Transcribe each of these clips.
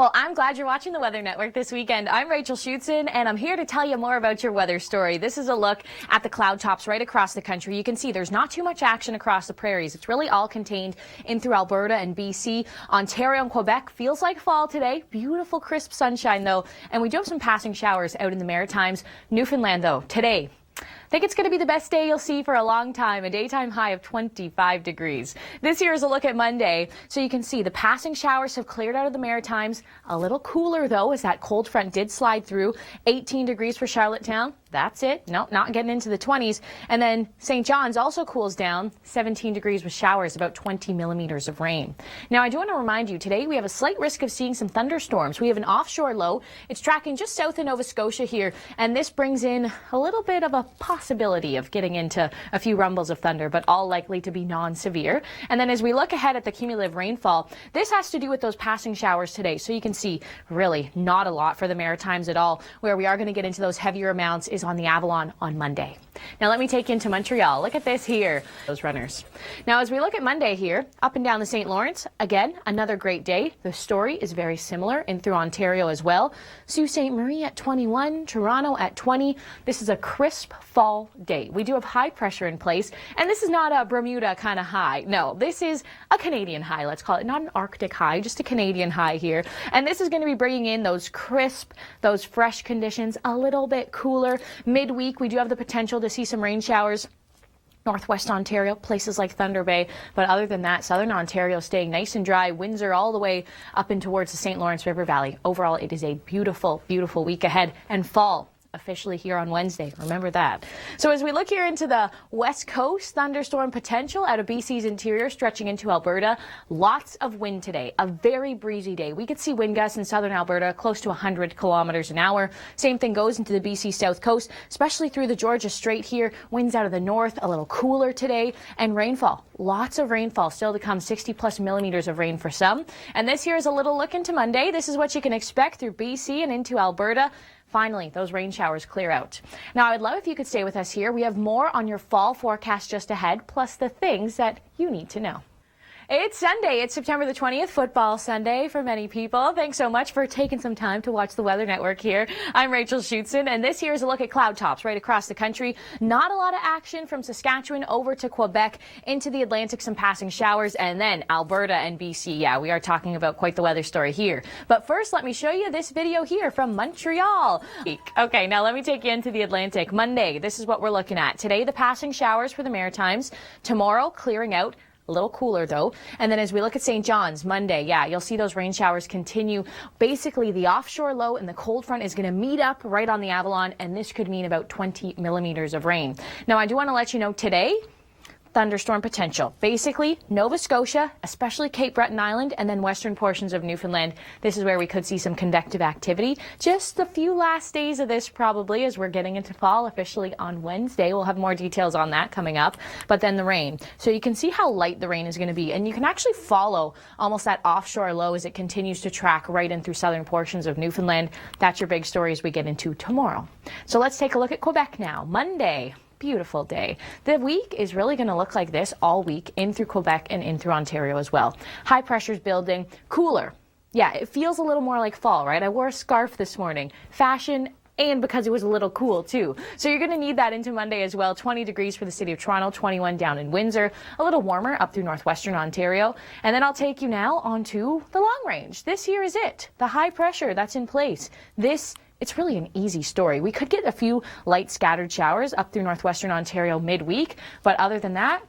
Well, I'm glad you're watching the Weather Network this weekend. I'm Rachel Schoutsen, and I'm here to tell you more about your weather story. This is a look at the cloud tops right across the country. You can see there's not too much action across the prairies. It's really all contained in through Alberta and BC. Ontario and Quebec feels like fall today. Beautiful, crisp sunshine, though. And we do have some passing showers out in the Maritimes. Newfoundland, though, today, I think it's going to be the best day you'll see for a long time, a daytime high of 25 degrees. This here is a look at Monday. So you can see the passing showers have cleared out of the Maritimes. A little cooler, though, as that cold front did slide through. 18 degrees for Charlottetown. That's it. No, not getting into the 20s. And then St. John's also cools down. 17 degrees with showers, about 20 millimeters of rain. Now, I do want to remind you, today we have a slight risk of seeing some thunderstorms. We have an offshore low. It's tracking just south of Nova Scotia here, and this brings in a little bit of a possibility of getting into a few rumbles of thunder, but all likely to be non-severe. And then as we look ahead at the cumulative rainfall, this has to do with those passing showers today. So you can see really not a lot for the Maritimes at all. Where we are going to get into those heavier amounts is on the Avalon on Monday. Now let me take you into Montreal. Look at this here, those runners. Now as we look at Monday here, up and down the St. Lawrence, again, another great day. The story is very similar in through Ontario as well. Sault Ste. Marie at 21, Toronto at 20. This is a crisp fall day. We do have high pressure in place, and this is not a Bermuda kind of high. No, this is a Canadian high, let's call it. Not an Arctic high, just a Canadian high here. And this is going to be bringing in those crisp, those fresh conditions, a little bit cooler. Midweek, we do have the potential to see some rain showers. Northwest Ontario, places like Thunder Bay. But other than that, southern Ontario staying nice and dry. Winds are all the way up and towards the St. Lawrence River Valley. Overall, it is a beautiful, beautiful week ahead, and fall officially here on Wednesday. Remember that. So as we look here into the west coast, thunderstorm potential out of BC's interior stretching into Alberta. Lots of wind today. A very breezy day. We could see wind gusts in southern Alberta close to 100 kilometers an hour. Same thing goes into the BC south coast, especially through the Georgia Strait here. Winds out of the north, a little cooler today, and rainfall. Lots of rainfall still to come, 60 plus millimeters of rain for some. And this here is a little look into Monday. This is what you can expect through BC and into Alberta. Finally, those rain showers clear out. Now, I would love if you could stay with us here. We have more on your fall forecast just ahead, plus the things that you need to know. It's Sunday. It's September the 20th, Football Sunday for many people. Thanks so much for taking some time to watch the Weather Network here. I'm Rachel Schoutsen, and this here is a look at cloud tops right across the country. Not a lot of action from Saskatchewan over to Quebec, into the Atlantic, some passing showers, and then Alberta and BC. Yeah, we are talking about quite the weather story here. But first, let me show you this video here from Montreal. Okay, now let me take you into the Atlantic. Monday, this is what we're looking at. Today, the passing showers for the Maritimes. Tomorrow, clearing out. A little cooler, though. And then as we look at St. John's, Monday, yeah, you'll see those rain showers continue. Basically, the offshore low and the cold front is going to meet up right on the Avalon, and this could mean about 20 millimeters of rain. Now, I do want to let you know today, thunderstorm potential. Basically, Nova Scotia, especially Cape Breton Island, and then western portions of Newfoundland. This is where we could see some convective activity. Just a few last days of this probably as we're getting into fall officially on Wednesday. We'll have more details on that coming up. But then the rain. So you can see how light the rain is going to be. And you can actually follow almost that offshore low as it continues to track right in through southern portions of Newfoundland. That's your big story as we get into tomorrow. So let's take a look at Quebec now. Monday. Beautiful day. The week is really going to look like this all week in through Quebec and in through Ontario as well. High pressure's building, cooler. Yeah, it feels a little more like fall, right? I wore a scarf this morning. Fashion, and because it was a little cool too. So you're going to need that into Monday as well. 20 degrees for the city of Toronto, 21 down in Windsor, a little warmer up through northwestern Ontario. And then I'll take you now onto the long range. This here is it. The high pressure that's in place. It's really an easy story. We could get a few light scattered showers up through northwestern Ontario midweek, but other than that,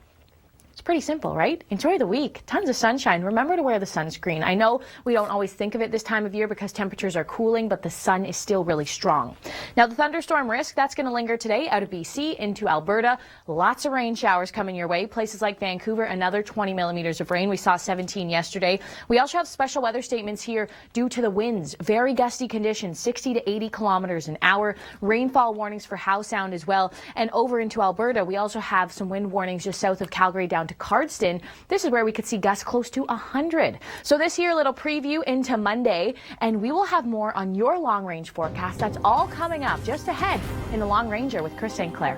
it's pretty simple, right? Enjoy the week. Tons of sunshine. Remember to wear the sunscreen. I know we don't always think of it this time of year because temperatures are cooling, but the sun is still really strong. Now, the thunderstorm risk, that's going to linger today out of BC into Alberta. Lots of rain showers coming your way. Places like Vancouver, another 20 millimeters of rain. We saw 17 yesterday. We also have special weather statements here due to the winds. Very gusty conditions, 60 to 80 kilometers an hour. Rainfall warnings for Howe Sound as well. And over into Alberta, we also have some wind warnings just south of Calgary down to Cardston. This is where we could see gusts close to 100. So this here little preview into Monday, and we will have more on your long range forecast. That's all coming up just ahead in the Long Ranger with Chris St. Clair.